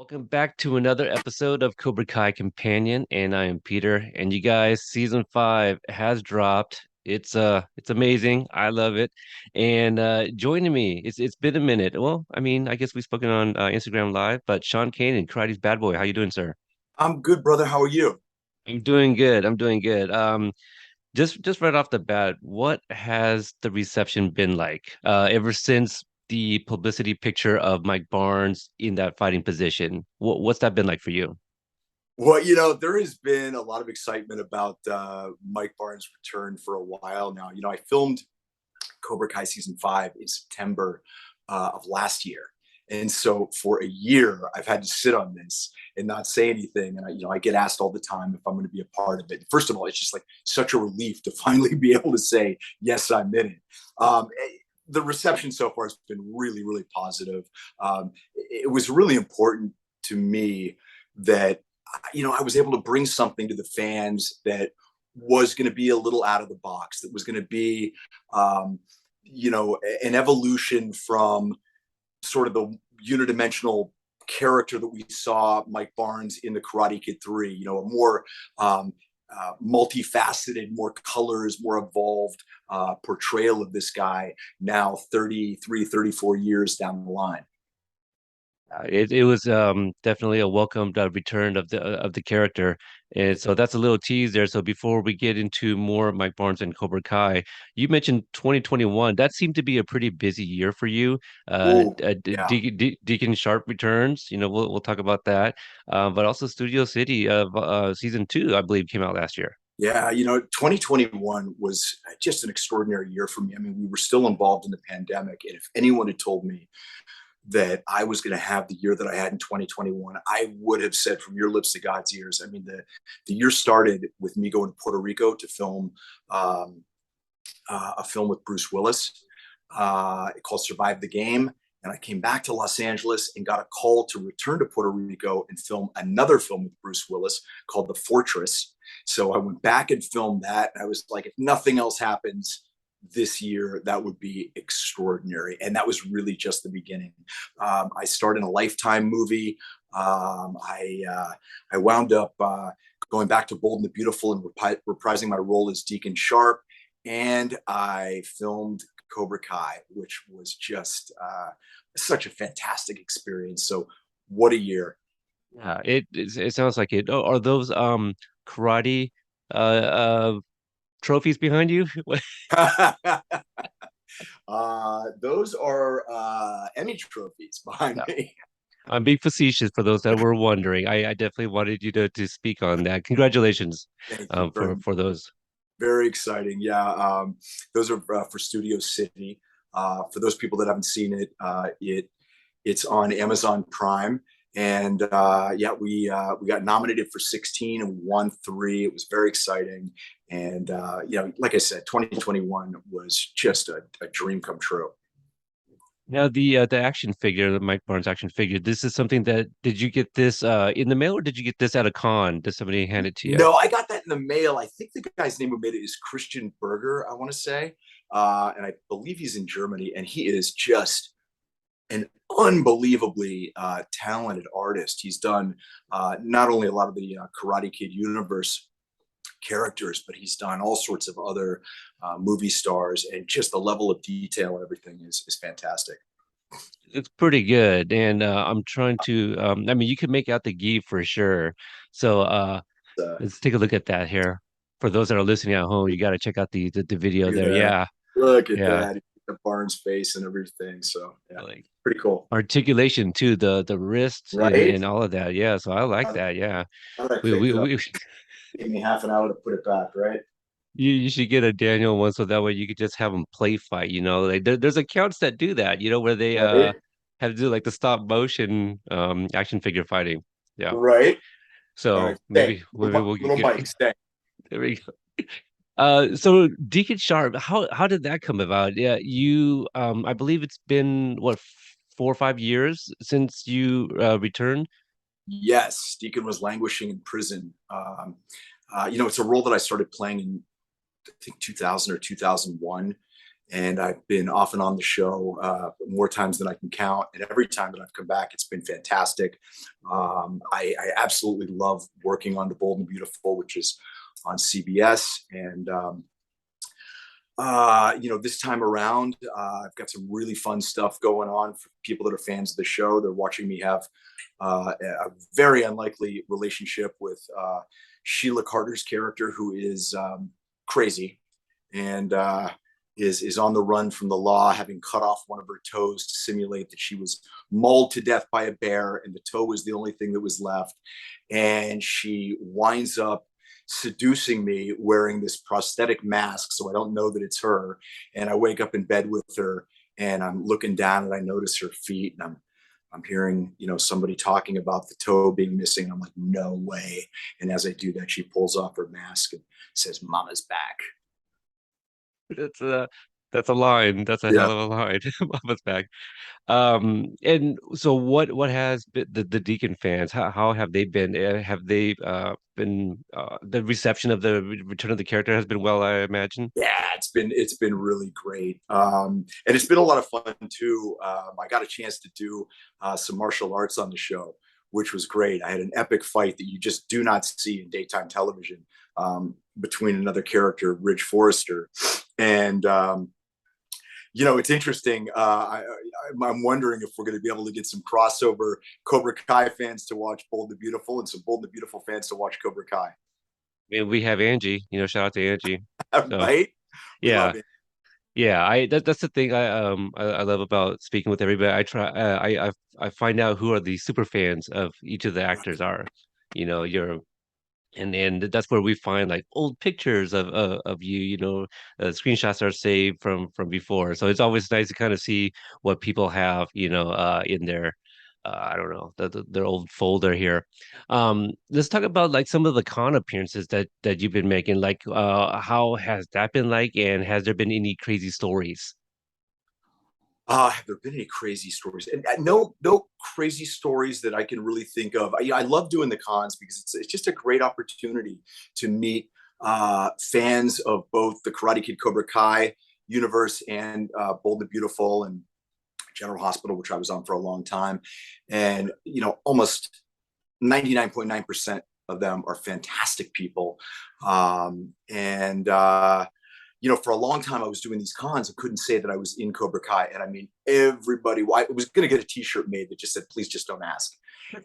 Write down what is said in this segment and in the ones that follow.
Welcome back to another episode of Cobra Kai Companion, and I am Peter. And you guys, season 5 has dropped. It's amazing. I love it. And joining me, it's been a minute. Well, I mean, I guess we've spoken on Instagram Live, but Sean Kanan, Karate's bad boy. How you doing, sir? I'm good, brother. How are you? I'm doing good. I'm doing good. Just right off the bat, what has the reception been like ever since the publicity picture of Mike Barnes in that fighting position? What's that been like for you? Well, there has been a lot of excitement about Mike Barnes' return for a while now. I filmed Cobra Kai season 5 in September of last year. And so for a year, I've had to sit on this and not say anything. And I get asked all the time if I'm going to be a part of it. First of all, it's just like such a relief to finally be able to say, yes, I'm in it. The reception so far has been really, really positive. It was really important to me that I was able to bring something to the fans that was going to be a little out of the box, that was going to be, an evolution from sort of the unidimensional character that we saw Mike Barnes in the Karate Kid 3, a more multifaceted, more colors, more evolved portrayal of this guy now 33, 34 years down the line. It was definitely a welcomed return of the character, and so that's a little tease there. So before we get into more Mike Barnes and Cobra Kai, you mentioned 2021. That seemed to be a pretty busy year for you. Oh, yeah. Deacon Sharp returns. We'll talk about that. But also Studio City of season 2, I believe, came out last year. Yeah, 2021 was just an extraordinary year for me. I mean, we were still involved in the pandemic. And if anyone had told me that I was going to have the year that I had in 2021, I would have said from your lips to God's ears. I mean, the year started with me going to Puerto Rico to film a film with Bruce Willis called Survive the Game. And I came back to Los Angeles and got a call to return to Puerto Rico and film another film with Bruce Willis called The Fortress. So I went back and filmed that. I was like, if nothing else happens this year, that would be extraordinary. And that was really just the beginning. I starred in a Lifetime movie. I wound up going back to Bold and the Beautiful and reprising my role as Deacon Sharp. And I filmed Cobra Kai, which was just such a fantastic experience. So what a year. Yeah, it sounds like it. Oh, are those karate uh trophies behind you? Those are Emmy trophies behind No, me. I'm being facetious for those that were wondering. I definitely wanted you to speak on that. Congratulations Thank you very much. for those. Very exciting. Yeah, those are for Studio City. For those people that haven't seen it, it's on Amazon Prime. And yeah, we got nominated for 16 and we won 3. It was very exciting. And like I said, 2021 was just a dream come true. Now the action figure, the Mike Barnes action figure. This is something that did you get this in the mail or did you get this at a con? Did somebody hand it to you? No, I got that in the mail. I think the guy's name who made it is Christian Berger, I want to say. And I believe he's in Germany, and he is just an unbelievably talented artist. He's done not only a lot of the Karate Kid universe characters, but he's done all sorts of other movie stars, and just the level of detail and everything is fantastic. It's pretty good, and I'm trying to. I mean, you can make out the gi for sure. So Uh, let's take a look at that here. For those that are listening at home, you got to check out the video Look at there. that. Yeah, Look at yeah. that. The Barnes face and everything. So yeah, Like pretty cool. articulation too, the wrist Right? and all of that. Yeah, so I like How that. Yeah, did I we pick we it up? we Give me half an hour to put it back, right? you should get a Daniel one so that way you could just have them play fight. Like there's accounts that do that. Where they Right? have to do like the stop motion action figure fighting. Yeah. Right? All So right. Stay. maybe we'll Little get Mike, stay. there we go. So Deacon Sharp, how did that come about? Yeah, you I believe it's been what 4 or 5 years since you returned. Yes, Deacon was languishing in prison. It's a role that I started playing in, I think, 2000 or 2001. and I've been off and on the show more times than I can count. And every time that I've come back, it's been fantastic. I absolutely love working on The Bold and Beautiful, which is on CBS. And this time around, I've got some really fun stuff going on for people that are fans of the show. They're watching me have a very unlikely relationship with Sheila Carter's character, who is crazy and is on the run from the law, having cut off one of her toes to simulate that she was mauled to death by a bear, and the toe was the only thing that was left. And she winds up seducing me wearing this prosthetic mask, so I don't know that it's her. And I wake up in bed with her, and I'm looking down, and I notice her feet, and I'm hearing, somebody talking about the toe being missing. I'm like, no way. And as I do that, she pulls off her mask and says, "Mama's back." That's a that's a line. That's a hell Yeah. of a line. Mama's back. And so what has been the Deacon fans? How have they been? Have they been the reception of the return of the character has been well, I imagine. Yeah, it's been really great, and it's been a lot of fun too. I got a chance to do some martial arts on the show, which was great. I had an epic fight that you just do not see in daytime television, between another character, Ridge Forrester, and it's interesting. I'm wondering if we're going to be able to get some crossover Cobra Kai fans to watch Bold and the Beautiful, and some Bold and the Beautiful fans to watch Cobra Kai. I mean, we have Angie, shout out to Angie. So Right? We yeah. love it. Yeah, that's the thing I love about speaking with everybody. I try I find out who are the super fans of each of the actors are. You're and that's where we find like old pictures of you, screenshots are saved from before. So it's always nice to kind of see what people have, in their I don't know, their old folder here. Let's talk about like some of the con appearances that you've been making. Like, how has that been like, and has there been any crazy stories? Have there been any crazy stories? And no crazy stories that I can really think of. I love doing the cons because it's just a great opportunity to meet fans of both the Karate Kid Cobra Kai universe and Bold and Beautiful and General Hospital, which I was on for a long time. And, almost 99.9% of them are fantastic people. And for a long time I was doing these cons and couldn't say that I was in Cobra Kai. And I mean, everybody, I was going to get a t-shirt made that just said, "Please just don't ask."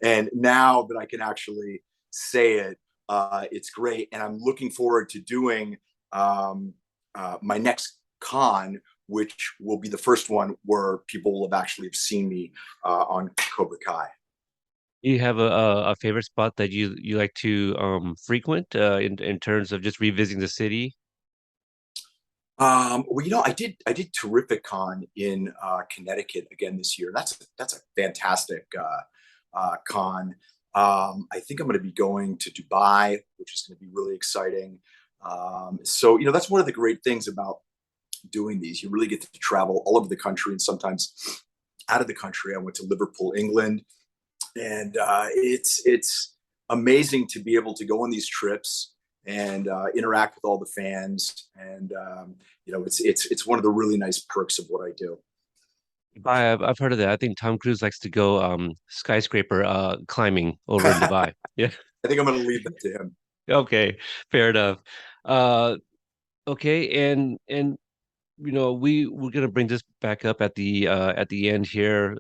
And now that I can actually say it, it's great. And I'm looking forward to doing my next con, which will be the first one where people will have actually have seen me on Cobra Kai. You have a favorite spot that you like to frequent in terms of just revisiting the city? Well, I did Terrific Con in Connecticut again this year. That's a fantastic con. I think I'm going to be going to Dubai, which is going to be really exciting. So that's one of the great things about doing these. You really get to travel all over the country and sometimes out of the country. I went to Liverpool, England, and it's amazing to be able to go on these trips and interact with all the fans. And it's one of the really nice perks of what I do. I've heard of that. I think Tom Cruise likes to go skyscraper climbing over in I Dubai. Yeah. think I'm going to leave that to him. Okay. Fair enough. Uh okay, and we're gonna bring this back up at the end here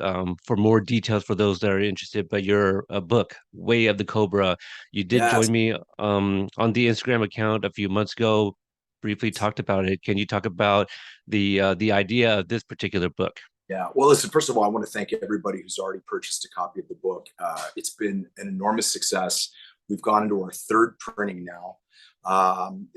for more details for those that are interested. But your book, Way of the Cobra, you did Yes. join me on the Instagram account a few months ago. Briefly talked about it. Can you talk about the idea of this particular book? Yeah. Well, listen, first of all, I want to thank everybody who's already purchased a copy of the book. It's been an enormous success. We've gone into our third printing now.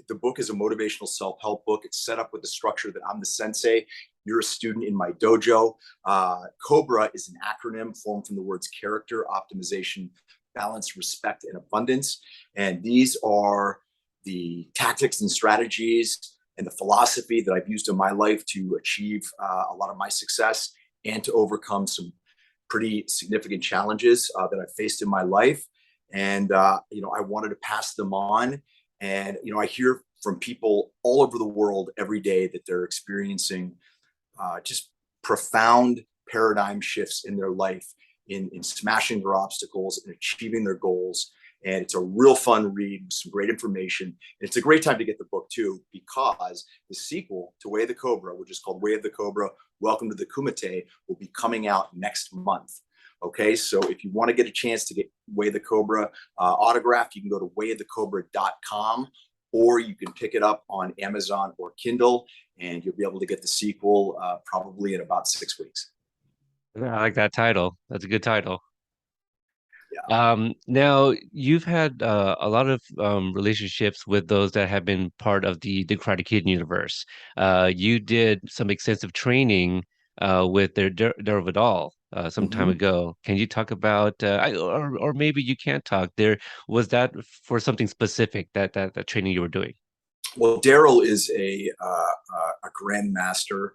The book is a motivational self-help book. It's set up with the structure that I'm the sensei. You're a student in my dojo. COBRA is an acronym formed from the words character, optimization, balance, respect, and abundance. And these are the tactics and strategies and the philosophy that I've used in my life to achieve a lot of my success and to overcome some pretty significant challenges that I've faced in my life. And I wanted to pass them on. And I hear from people all over the world every day that they're experiencing just profound paradigm shifts in their life, in smashing their obstacles and achieving their goals. And it's a real fun read with some great information. And it's a great time to get the book too, because the sequel to Way of the Cobra, which is called Way of the Cobra, Welcome to the Kumite, will be coming out next month. Okay, so if you want to get a chance to get Way of the Cobra autographed, you can go to wayofthecobra.com, or you can pick it up on Amazon or Kindle, and you'll be able to get the sequel probably in about 6 weeks. Yeah, I like that title. That's a good title. Yeah. Now you've had a lot of relationships with those that have been part of the Karate Kid universe. You did some extensive training with their Daryl Vidal some time Mm-hmm. ago. Can you talk about, or maybe you can't talk? There was that for something specific that training you were doing. Well, Daryl is a grandmaster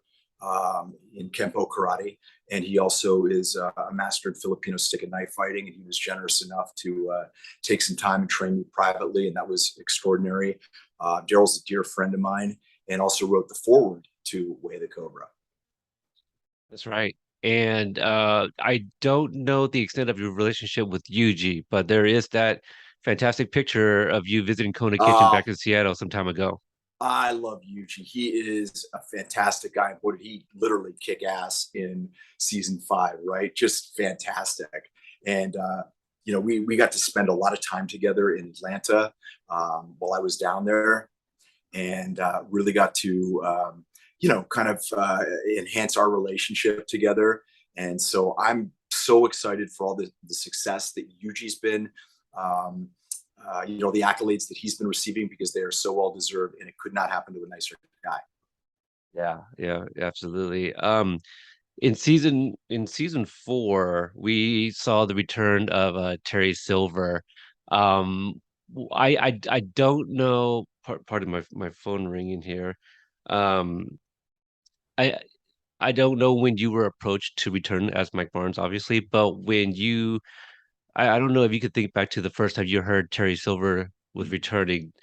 in Kempo karate, and he also is a master in Filipino stick and knife fighting. And he was generous enough to take some time and train me privately, and that was extraordinary. Daryl's a dear friend of mine, and also wrote the foreword to Way of the Cobra. That's right. And I don't know the extent of your relationship with Yuji, but there is that fantastic picture of you visiting Kona Kitchen Uh, back in Seattle some time ago. I love Yuji. He is a fantastic guy. Boy, did he literally kick ass in season 5, right? Just fantastic. And we got to spend a lot of time together in Atlanta while I was down there, and really got to kind of enhance our relationship together. And so I'm so excited for all the success that Yuji's been the accolades that he's been receiving, because they are so well deserved, and it could not happen to a nicer guy. Yeah, yeah, absolutely. In season 4, we saw the return of Terry Silver. I don't know. Pardon my phone ringing here. Um, I I don't know when you were approached to return as Mike Barnes, obviously, but when I don't know if you could think back to the first time you heard Terry Silver was returning.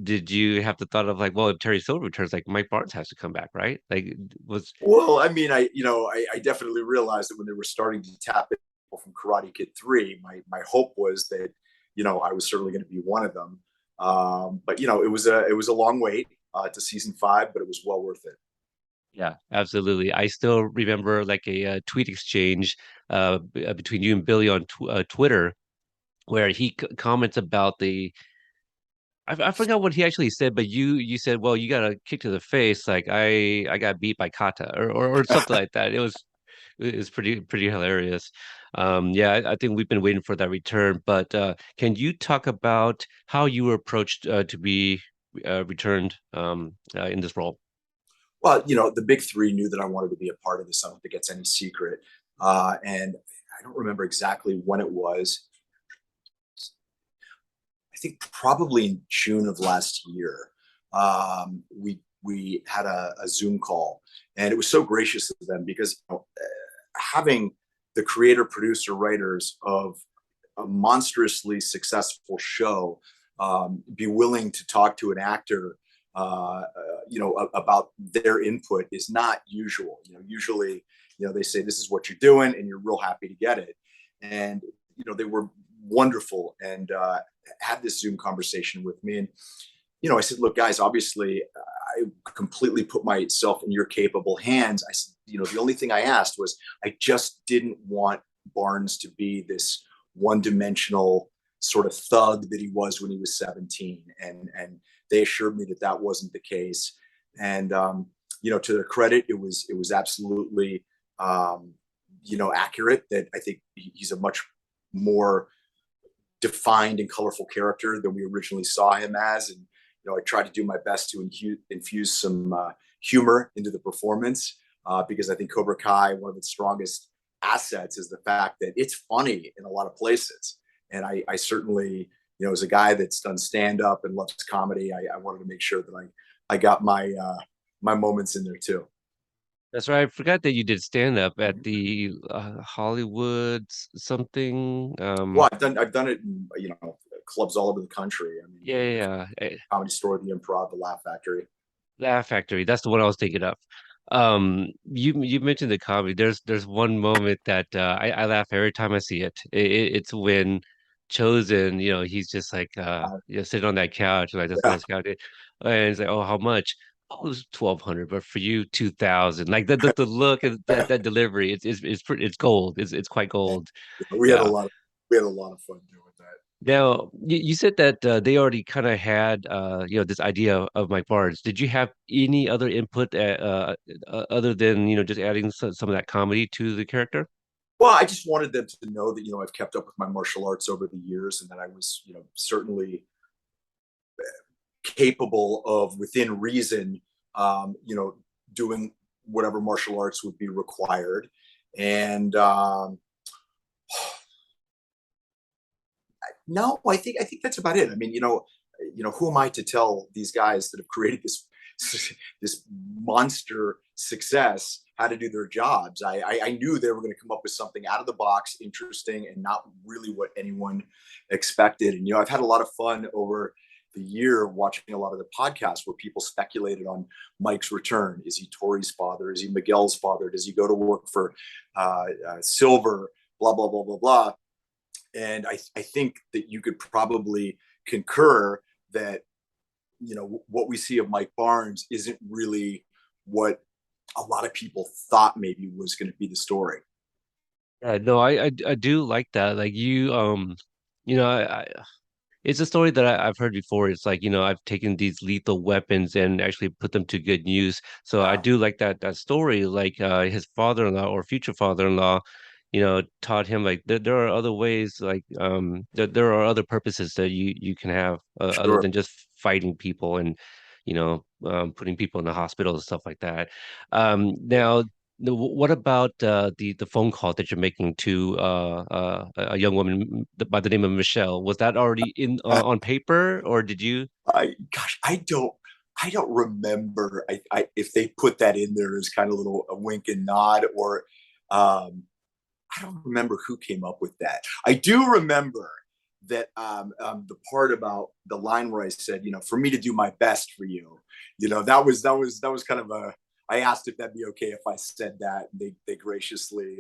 Did you have the thought of like, well, if Terry Silver returns, like Mike Barnes has to come back, right? Like, was Well, I mean, I definitely realized that when they were starting to tap in people from Karate Kid 3, my hope was that I was certainly going to be one of them. But it was a long wait to season 5, but it was well worth it. Yeah, absolutely. I still remember like a tweet exchange between you and Billy on Twitter where he comments about I forgot what he actually said, but you said, well, you got a kick to the face, like I got beat by Kata or something like that. It was pretty hilarious. Yeah, I think we've been waiting for that return. But can you talk about how you were approached to be returned in this role? Well, the big three knew that I wanted to be a part of this. I don't think it's any secret. And I don't remember exactly when it was. I think probably in June of last year. We had a Zoom call, and it was so gracious of them, because having the creator, producer, writers of a monstrously successful show be willing to talk to an actor about their input is not usual. Usually, they say this is what you're doing, and you're real happy to get it. And they were wonderful, and had this Zoom conversation with me. And I said, look, guys, obviously, I completely put myself in your capable hands. I said, the only thing I asked was, I just didn't want Barnes to be this one-dimensional sort of thug that he was when he was 17, and they assured me that that wasn't the case. And to their credit, it was absolutely accurate. That I think he's a much more defined and colorful character than we originally saw him as. And I tried to do my best to infuse some humor into the performance, because I think Cobra Kai, one of its strongest assets, is the fact that it's funny in a lot of places. And I certainly, as a guy that's done stand up and loves comedy, I wanted to make sure that I got my moments in there too. That's right. I forgot that you did stand up at the Hollywood something. Well, I've done it in, clubs all over the country. I mean, Yeah, there's yeah, yeah. Comedy Store, the Improv, the Laugh Factory. Laugh Factory. That's the one I was thinking of. You mentioned the comedy. There's one moment that I laugh every time I see it. It's when Chosen, he's just like sitting on that couch, like this Yeah, nice couch, and he's like, "Oh, how much?" Oh, it was 1,200, but for you, 2,000. Like the look and that delivery, it's gold. It's quite and gold. we had a Yeah. lot of we had a lot of fun doing that. Now, you said that they already kind of had this idea of Mike Barnes. Did you have any other input other than just adding some of that comedy to the character? Well, I just wanted them to know that I've kept up with my martial arts over the years, and that I was certainly capable of, within reason, doing whatever martial arts would be required. And no, I think that's about it. I mean, who am I to tell these guys that have created this monster success how to do their jobs? I knew they were going to come up with something out of the box, interesting, and not really what anyone expected. And I've had a lot of fun over the year watching a lot of the podcasts where people speculated on Mike's return. Is he Tori's father? Is he Miguel's father? Does he go to work for Silver? Blah blah blah blah blah. And I think that you could probably concur that what we see of Mike Barnes isn't really what a lot of people thought maybe was going to be the story. Yeah, no, I do like that. Like you know, I it's a story that I've heard before. It's like, I've taken these lethal weapons and actually put them to good use. So I do like that story. Like his father-in-law or future father-in-law, taught him like there are other ways, like there are other purposes that you can have other Sure. than just fighting people and putting people in the hospital and stuff like that. Now, what about the phone call that you're making to a young woman by the name of Michelle? Was that already in on paper, or did you? I don't remember. If they put that in there as kind of a little a wink and nod, or um, I don't remember who came up with that. I do remember that the part about the line where I said, for me to do my best for you, that was kind of a. I asked if that'd be okay if I said that. And they graciously,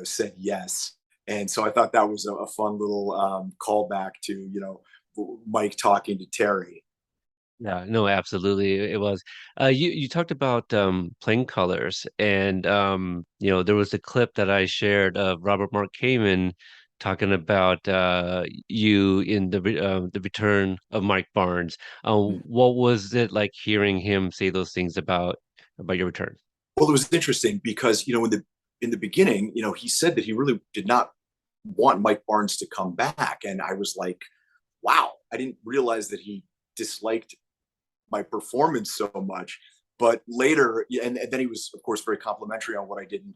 said yes. And so I thought that was a fun little callback to Mike talking to Terry. Yeah, no, absolutely. It was. You talked about playing colors, and there was a clip that I shared of Robert Mark Kamen talking about you in the return of Mike Barnes. What was it like hearing him say those things about your return? Well, it was interesting because in the beginning, he said that he really did not want Mike Barnes to come back, and I was like, wow, I didn't realize that he disliked my performance so much. But later, and then he was, of course, very complimentary on what I did in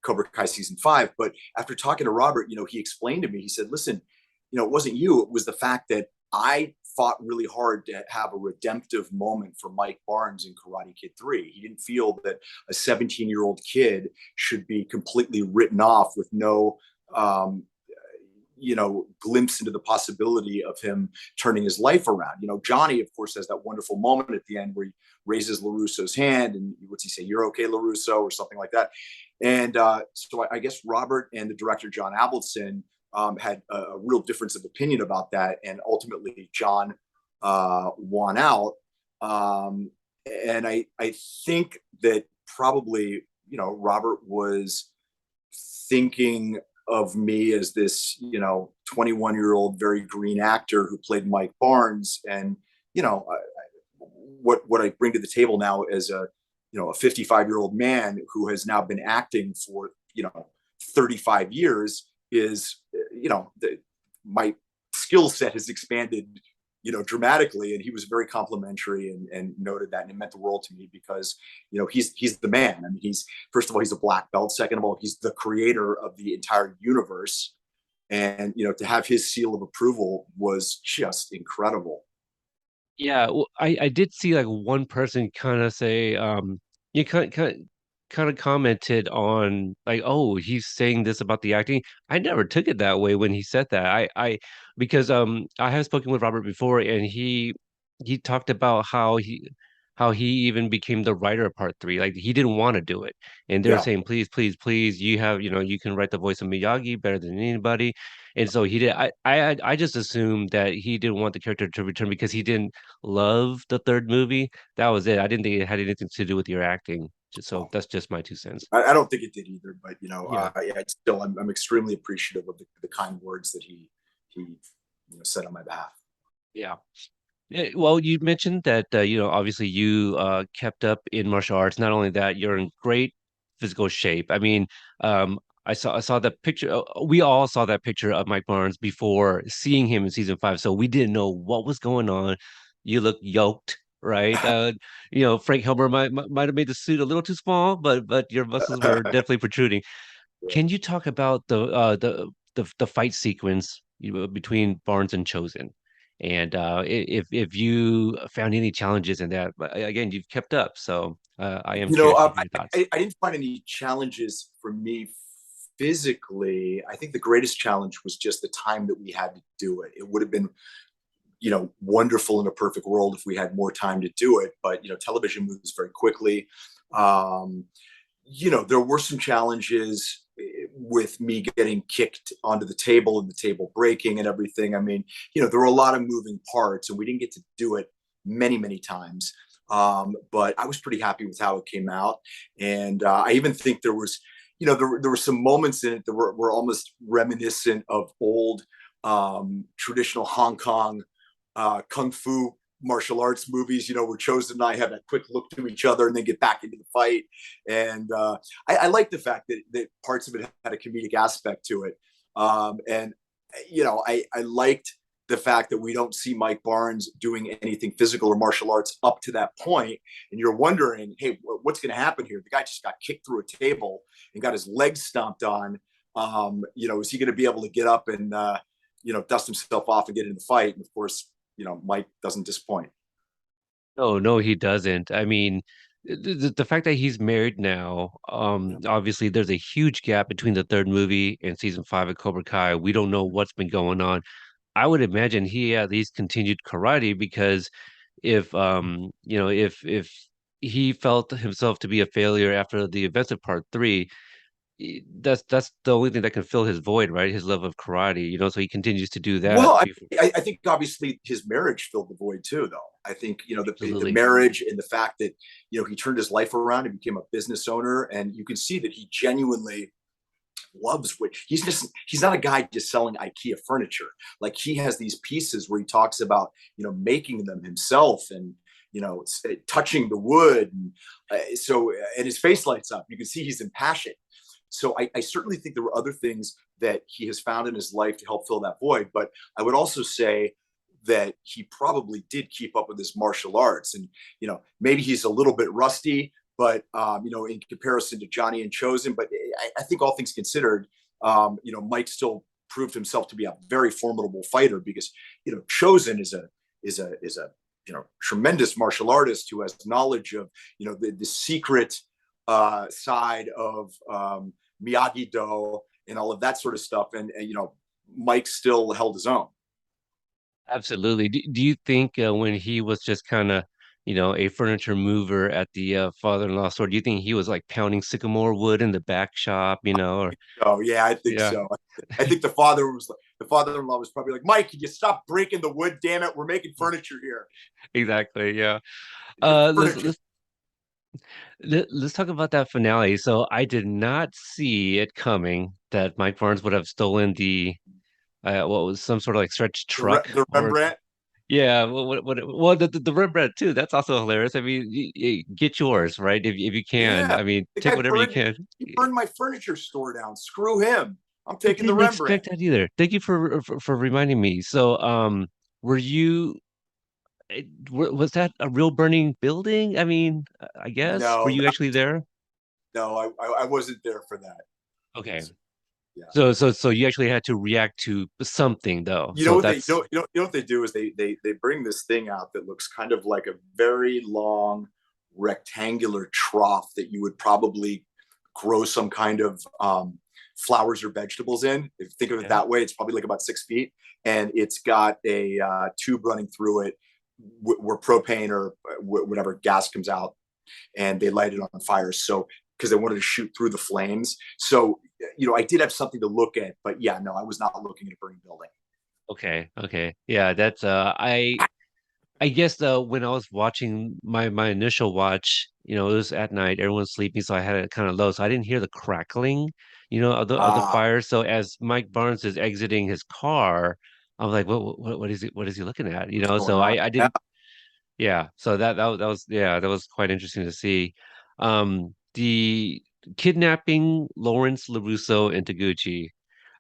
Cobra Kai season 5. But after talking to Robert, he explained to me. He said, "Listen, it wasn't you. It was the fact that I fought really hard to have a redemptive moment for Mike Barnes in Karate Kid 3. He didn't feel that a 17-year-old kid should be completely written off with no um, glimpse into the possibility of him turning his life around. Johnny, of course, has that wonderful moment at the end where he raises LaRusso's hand and what's he say? You're okay, LaRusso, or something like that. And so I guess Robert and the director, John Avildsen, had a real difference of opinion about that. And ultimately, John won out. And I think that probably, Robert was thinking of me as this 21-year-old very green actor who played Mike Barnes. And what I bring to the table now as a 55-year-old man who has now been acting for 35 years is my skill set has expanded dramatically. And he was very complimentary and noted that, and it meant the world to me because he's the man. I mean, he's, first of all, he's a black belt. Second of all, he's the creator of the entire universe, and to have his seal of approval was just incredible. Yeah, well, I did see like one person kind of say, you kind kind of commented on like, oh, he's saying this about the acting. I never took it that way when he said that. Because I have spoken with Robert before, and he talked about how he even became the writer of part three. Like he didn't want to do it, and they're Yeah. saying, please, please, please, you have, you can write the voice of Miyagi better than anybody. And so he did. I just assumed that he didn't want the character to return because he didn't love the third movie. That was it. I didn't think it had anything to do with your acting. So Well, that's just my 2 cents. I don't think it did either, but Yeah. yeah, it's still, I'm extremely appreciative of the kind words that he said on my behalf. Yeah. Yeah, well, you mentioned that obviously you kept up in martial arts. Not only that, you're in great physical shape. I mean, I saw that picture. We all saw that picture of Mike Barnes before seeing him in season five, so we didn't know what was going on. You look yoked, right? Frank Helmer might have made the suit a little too small, but your muscles were definitely protruding. Can you talk about the fight sequence between Barnes and Chosen, and if you found any challenges in that? But again, you've kept up, so I am curious to hear your thoughts. I didn't find any challenges for me physically. I think the greatest challenge was just the time that we had to do it. It would have been, wonderful in a perfect world if we had more time to do it, but television moves very quickly. Um, there were some challenges with me getting kicked onto the table and the table breaking and everything. I mean, there were a lot of moving parts, and we didn't get to do it many, many times. But I was pretty happy with how it came out, and I even think there was, there were some moments in it that were almost reminiscent of old traditional Hong Kong kung fu martial arts movies, where Chosen and I have that quick look to each other and then get back into the fight. And I like the fact that parts of it had a comedic aspect to it. And, I liked the fact that we don't see Mike Barnes doing anything physical or martial arts up to that point. And you're wondering, hey, what's going to happen here? The guy just got kicked through a table and got his legs stomped on. Is he going to be able to get up and, dust himself off and get in the fight? And of course, Mike doesn't disappoint. No, no, he doesn't. I mean, the fact that he's married now, Yeah. obviously there's a huge gap between the third movie and season five of Cobra Kai. We don't know what's been going on. I would imagine he at least continued karate because if he felt himself to be a failure after the events of part three, that's the only thing that can fill his void, right? His love of karate, so he continues to do that Well, before. I think obviously his marriage filled the void too, though. I think, the Absolutely. marriage and the fact that, he turned his life around and became a business owner. And you can see that he genuinely loves what he's not a guy just selling IKEA furniture. Like he has these pieces where he talks about, making them himself and, touching the wood. And and his face lights up. You can see he's impassioned. So I certainly think there were other things that he has found in his life to help fill that void. But I would also say that he probably did keep up with his martial arts. And, maybe he's a little bit rusty, but, in comparison to Johnny and Chosen. But I think all things considered, Mike still proved himself to be a very formidable fighter because, Chosen is a tremendous martial artist who has knowledge of, the secret side of Miyagi-Do and all of that sort of stuff. And Mike still held his own. Absolutely. Do you think when he was just kind of, a furniture mover at the father-in-law store, do you think he was like pounding sycamore wood in the back shop, or Oh yeah, I think yeah, so. I think the father-in-law was probably like, Mike, can you stop breaking the wood? Damn it, we're making furniture here. exactly. Yeah. Your Let's furniture. let's let's talk about that finale. So I did not see it coming that Mike Barnes would have stolen the what was some sort of like stretch truck The or Rembrandt. yeah, well, the Rembrandt too. That's also hilarious. I mean, get yours, right? If you can. Yeah, I mean, the take guy whatever you burned can. he burned my furniture store down. Screw him. I'm I taking the didn't Rembrandt. expect that either. Thank you for reminding me. So, were you? Was that a real burning building? I mean, I guess. Were No, you actually there? no, I wasn't there for that. Okay. So, yeah. So you actually had to react to something though. You know So what they that's you know what they do is they bring this thing out that looks kind of like a very long rectangular trough that you would probably grow some kind of flowers or vegetables in. If you think of it Yeah. that way, it's probably like about 6 feet, and it's got a tube running through it where propane or whatever gas comes out, and they light it on fire. So because they wanted to shoot through the flames. So I did have something to look at, but yeah, no, I was not looking at a burning building. Okay. Okay. Yeah, that's I guess when I was watching my initial watch, it was at night, everyone's sleeping, so I had it kind of low, so I didn't hear the crackling, of the Ah, fire. So as Mike Barnes is exiting his car, I'm like, what is he looking at? what's going So on? I Yeah, didn't, yeah. So that was yeah, that was quite interesting to see. The kidnapping Lawrence LaRusso and Taguchi.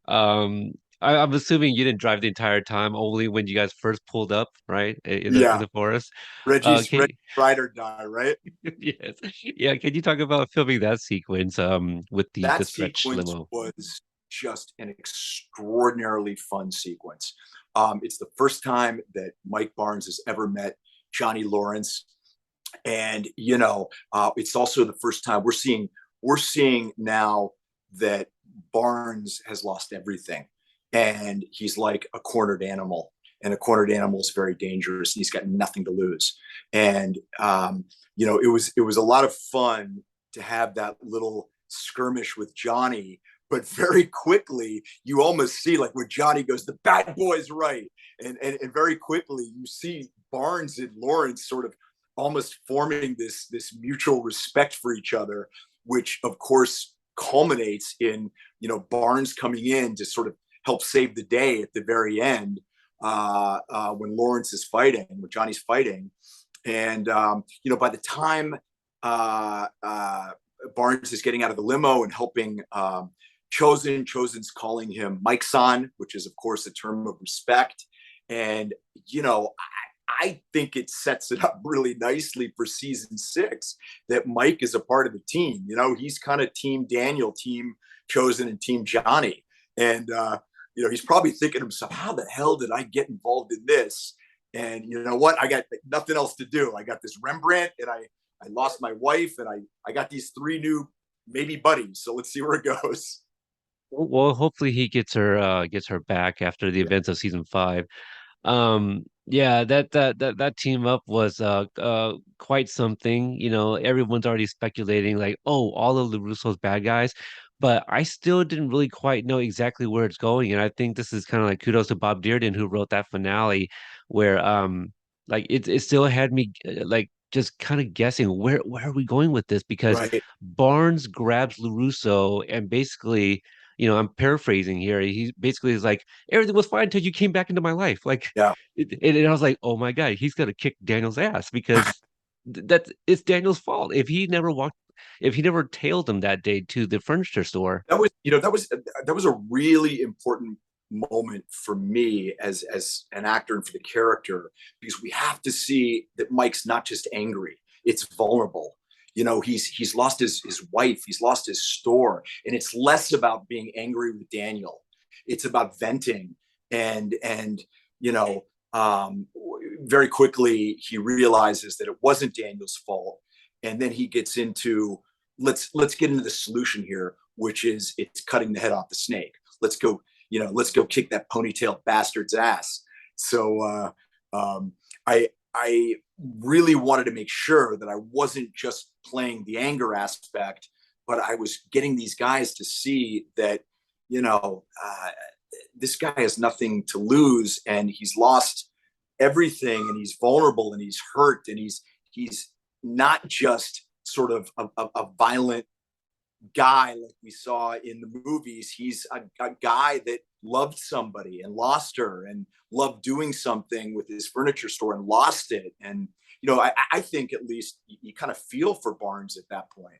Um, I'm assuming you didn't drive the entire time, only when you guys first pulled up, right, in the yeah. forest. Reggie's Okay, ride or die, right? yes, yeah. Can you talk about filming that sequence, with the That stretch sequence limo? was just an extraordinarily fun sequence. It's the first time that Mike Barnes has ever met Johnny Lawrence, and it's also the first time we're seeing now that Barnes has lost everything, and he's like a cornered animal. And a cornered animal is very dangerous, and he's got nothing to lose. And it was a lot of fun to have that little skirmish with Johnny. But very quickly, you almost see like when Johnny goes, "The bad boy's right," and very quickly you see Barnes and Lawrence sort of almost forming this mutual respect for each other, which of course culminates in Barnes coming in to sort of help save the day at the very end, when Lawrence is fighting, when Johnny's fighting, and by the time Barnes is getting out of the limo and helping Chosen's calling him Mike-san, which is of course a term of respect, and I think it sets it up really nicely for season 6 that Mike is a part of the team. He's kind of team Daniel, team Chosen, and team Johnny. And, he's probably thinking to himself, how the hell did I get involved in this? And you know what? I got nothing else to do. I got this Rembrandt, and I lost my wife, and I got these 3 new maybe buddies. So let's see where it goes. Well, hopefully he gets her back after the Yeah. events of season 5. Yeah, that team up was quite something. Everyone's already speculating like, oh, all of LaRusso's bad guys, but I still didn't really quite know exactly where it's going. And I think this is kind of like kudos to Bob Dearden who wrote that finale, where like it still had me like just kind of guessing where are we going with this, because Right. Barnes grabs LaRusso and basically. I'm paraphrasing here. He basically is like, everything was fine until you came back into my life. Like, Yeah. and I was like, oh my God, he's gonna kick Daniel's ass, because that's it's Daniel's fault. If he never tailed him that day to the furniture store. That was a really important moment for me as an actor and for the character, because we have to see that Mike's not just angry, it's vulnerable. He's lost his wife, he's lost his store, and it's less about being angry with Daniel. It's about venting, and you know very quickly he realizes that it wasn't Daniel's fault, and then he gets into, let's get into the solution here, which is it's cutting the head off the snake. Let's go kick that ponytail bastard's ass. So I really wanted to make sure that I wasn't just playing the anger aspect, but I was getting these guys to see that this guy has nothing to lose, and he's lost everything, and he's vulnerable, and he's hurt, and he's not just sort of a violent guy like we saw in the movies. He's a guy that loved somebody and lost her, and loved doing something with his furniture store and lost it. And I think at least you kind of feel for Barnes at that point.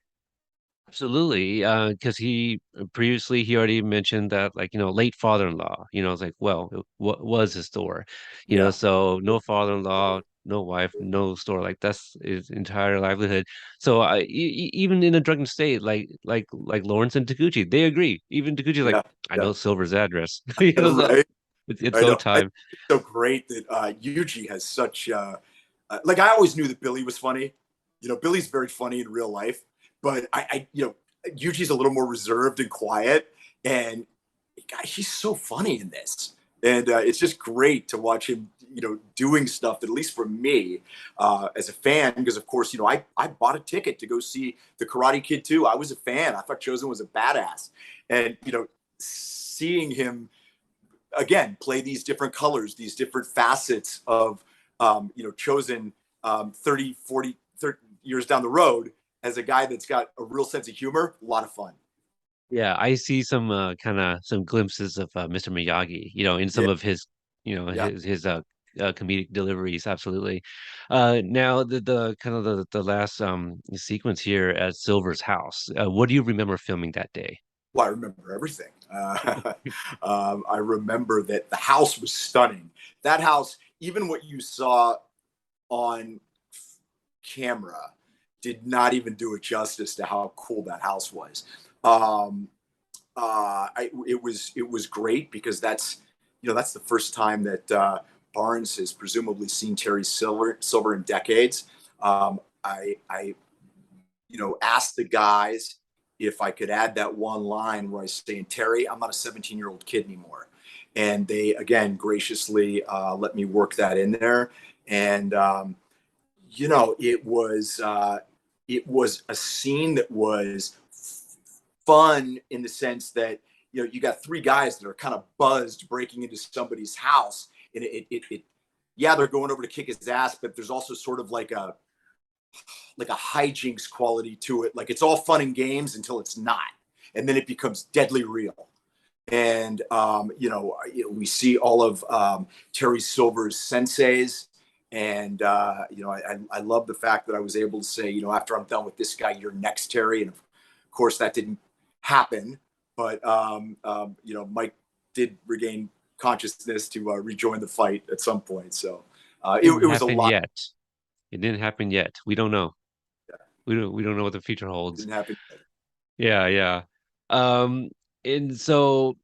Absolutely, because he already mentioned that, like, late father-in-law. It's like, well, what was his store, Yeah. so no father-in-law, no wife, no store, like that's his entire livelihood. So even in a drunken state, like Lawrence and Taguchi, they agree. Even Taguchi's like, Yeah. I Yeah. know Silver's address, so Right. it's I go know. time. It's so great that Yuji has such like, I always knew that Billy was funny. Billy's very funny in real life, but Yuji's a little more reserved and quiet, and God, he's so funny in this, and it's just great to watch him, doing stuff that, at least for me, as a fan, because of course, I bought a ticket to go see the Karate Kid too. I was a fan. I thought Chosen was a badass, and seeing him again play these different colors, these different facets of Chosen 30, 40, 30 years down the road as a guy that's got a real sense of humor, a lot of fun. Yeah, I see some kind of some glimpses of Mr. Miyagi, in Yeah, some of his, yeah. comedic deliveries. Absolutely. Now the kind of the last sequence here at Silver's house. What do you remember filming that day? Well, I remember everything. I remember that the house was stunning. That house, even what you saw on camera, did not even do it justice to how cool that house was. Um, it was great because that's the first time that Barnes has presumably seen Terry Silver in decades. I asked the guys if I could add that one line where I say, "And Terry, I'm not a 17-year-old kid anymore," and they again graciously let me work that in there. And it was a scene that was fun in the sense that you got three guys that are kind of buzzed breaking into somebody's house, and yeah, they're going over to kick his ass, but there's also sort of like a hijinks quality to it. Like it's all fun and games until it's not, and then it becomes deadly real. And we see all of Terry Silver's senseis, and I love the fact that I was able to say, after I'm done with this guy, you're next, Terry. And of course, that didn't happen, but Mike did regain consciousness to rejoin the fight at some point. So Didn't it was a happen lot. yet. It didn't happen yet. We don't know. Yeah, We don't know what the future it holds. didn't happen. Yeah, yeah. Um, and so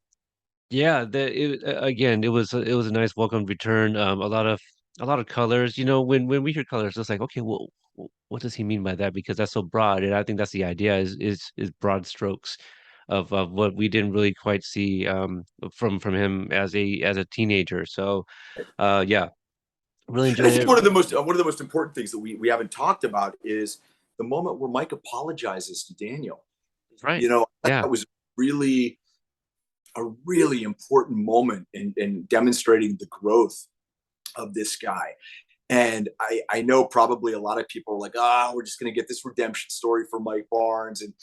yeah, again, it was a nice welcome return. A lot of colors. When we hear colors, it's like, okay, well, what does he mean by that? Because that's so broad, and I think that's the idea is broad strokes of what we didn't really quite see from him as a teenager. So, yeah, really And I enjoyed think it. one of the most important things that we haven't talked about is the moment where Mike apologizes to Daniel. Right. Yeah. That was really a really important moment in demonstrating the growth of this guy. And I know probably a lot of people are like, we're just going to get this redemption story for Mike Barnes, and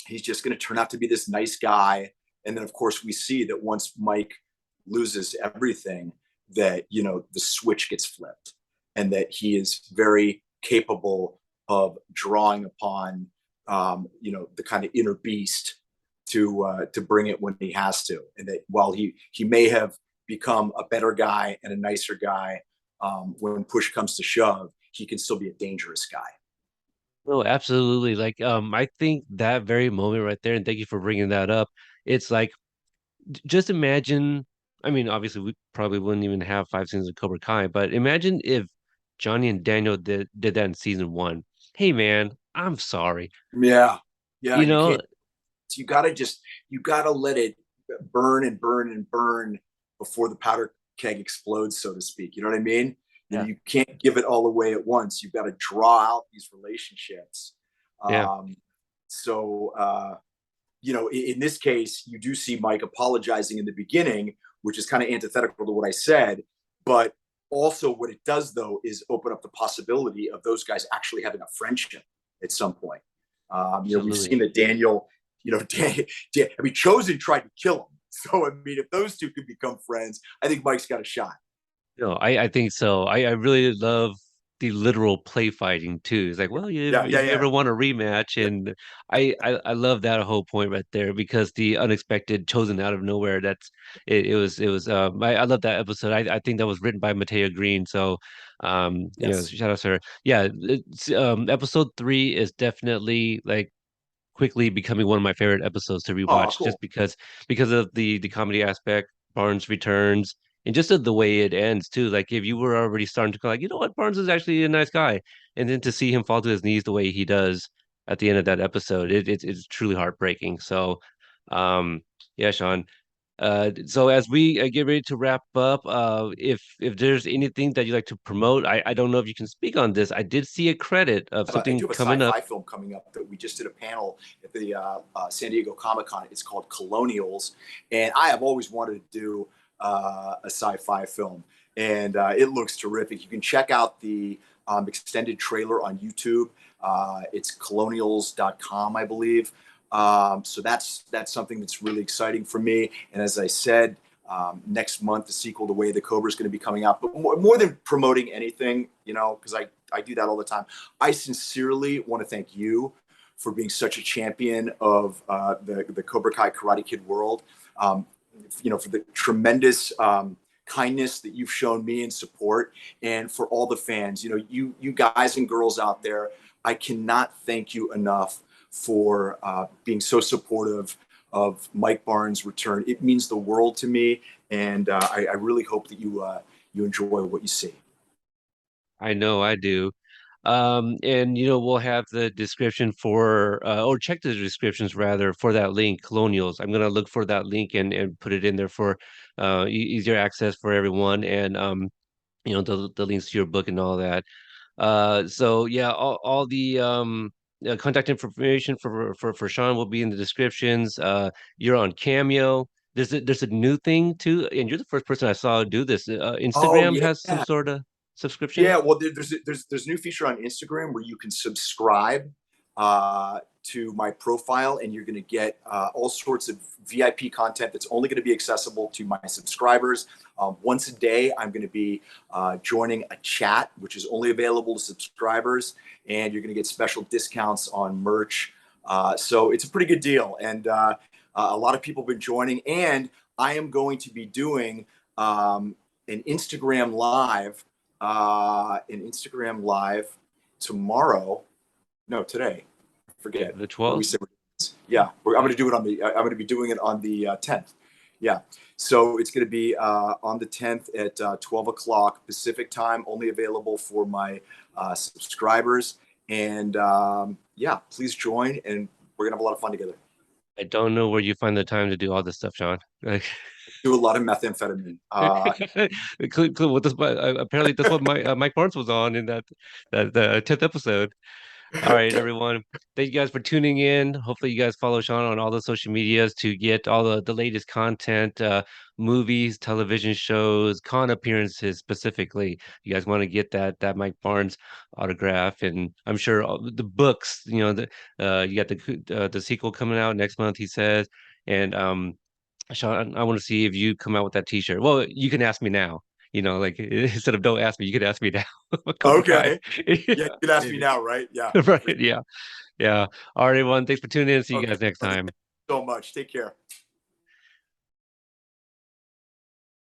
he's just going to turn out to be this nice guy. And then, of course, we see that once Mike loses everything, that the switch gets flipped, and that he is very capable of drawing upon the kind of inner beast to bring it when he has to, and that while he may have become a better guy and a nicer guy, when push comes to shove, he can still be a dangerous guy. No, absolutely. Like, I think that very moment right there, and thank you for bringing that up. It's like, just imagine. I mean, obviously, we probably wouldn't even have five seasons of Cobra Kai, but imagine if Johnny and Daniel did that in season one. Hey, man, I'm sorry. Yeah, yeah, You you know, can't. You gotta let it burn and burn and burn before the powder keg explodes, so to speak. You know what I mean? yeah, You can't give it all away at once. You've got to draw out these relationships. yeah. Um, so in this case, you do see Mike apologizing in the beginning, which is kind of antithetical to what I said. But also, what it does, though, is open up the possibility of those guys actually having a friendship at some point. We've seen Absolutely. that Daniel, I mean, Chosen tried to kill him. So, I mean, if those two could become friends, I think Mike's got a shot. No, I think so. I really love the literal play fighting too. It's like, well, Yeah, yeah, if you yeah. ever want a rematch, and I love that whole point right there because the unexpected chosen out of nowhere. It was I love that episode. I think that was written by Mateo Green. So, Yes. shout out to her. Yeah, episode 3 is definitely like quickly becoming one of my favorite episodes to Oh, rewatch just cool. because of the comedy aspect, Barnes returns, and just the way it ends too. Like if you were already starting to go like, you know what, Barnes is actually a nice guy. and then to see him fall to his knees the way he does at the end of that episode, it's truly heartbreaking. So, um, yeah, Sean. So as we get ready to wrap up, if there's anything that you'd like to promote, I don't know if you can speak on this. I did see a credit of I do something have a coming up. sci-fi film coming up that we just did a panel at the San Diego Comic-Con. It's called Colonials, and I have always wanted to do a sci-fi film, and it looks terrific. You can check out the extended trailer on YouTube. It's colonials.com, I believe. So that's something that's really exciting for me. And as I said, next month the sequel to Way of the Cobra is going to be coming out. But more than promoting anything, because I do that all the time. I sincerely want to thank you for being such a champion of the Cobra Kai Karate Kid world. Um, for the tremendous kindness that you've shown me in support, and for all the fans. You guys and girls out there, I cannot thank you enough for being so supportive of Mike Barnes' return. It means the world to me, and I really hope that you enjoy what you see. I know I do. And we'll have the description for or check the descriptions rather for that link, Colonials. I'm gonna look for that link and put it in there for easier access for everyone, and the links to your book and all that. So yeah, all the contact information for Sean will be in the descriptions. You're on Cameo. There's a new thing too, and you're the first person I saw do this. Oh Instagram has some yeah, sort of subscription. yeah. Well, there's a new feature on Instagram where you can subscribe to my profile, and you're going to get all sorts of VIP content that's only going to be accessible to my subscribers. Once a day, I'm going to be joining a chat, which is only available to subscribers, and you're going to get special discounts on merch. So it's a pretty good deal, and a lot of people have been joining. And I am going to be doing an Instagram live, tomorrow. No, today. Forget. The What do we 12th. say? Yeah, I'm going to do it on the. I'm going to be doing it on the 10th. Yeah, so it's going to be on the 10th at 12 o'clock Pacific time, only available for my subscribers. And yeah, please join, and we're going to have a lot of fun together. I don't know where you find the time to do all this stuff, Sean. Like, Do a lot of methamphetamine. apparently that's what Mike Barnes was on in that the 10th episode. All right, everyone. Thank you guys for tuning in. Hopefully, you guys follow Sean on all the social medias to get all the latest content, movies, television shows, con appearances specifically. You guys want to get that Mike Barnes autograph, and I'm sure all the books. You got the sequel coming out next month. He says, and Sean, I want to see if you come out with that T-shirt. Well, you can ask me now. Like instead of don't ask me, you could ask me now. Cobra Kai. Okay. Yeah, you can ask me Yeah. now, right? Yeah. Right. Yeah. Yeah. All right, everyone. Thanks for tuning in. See you Okay, guys next brother. time. Thank you so much. Take care.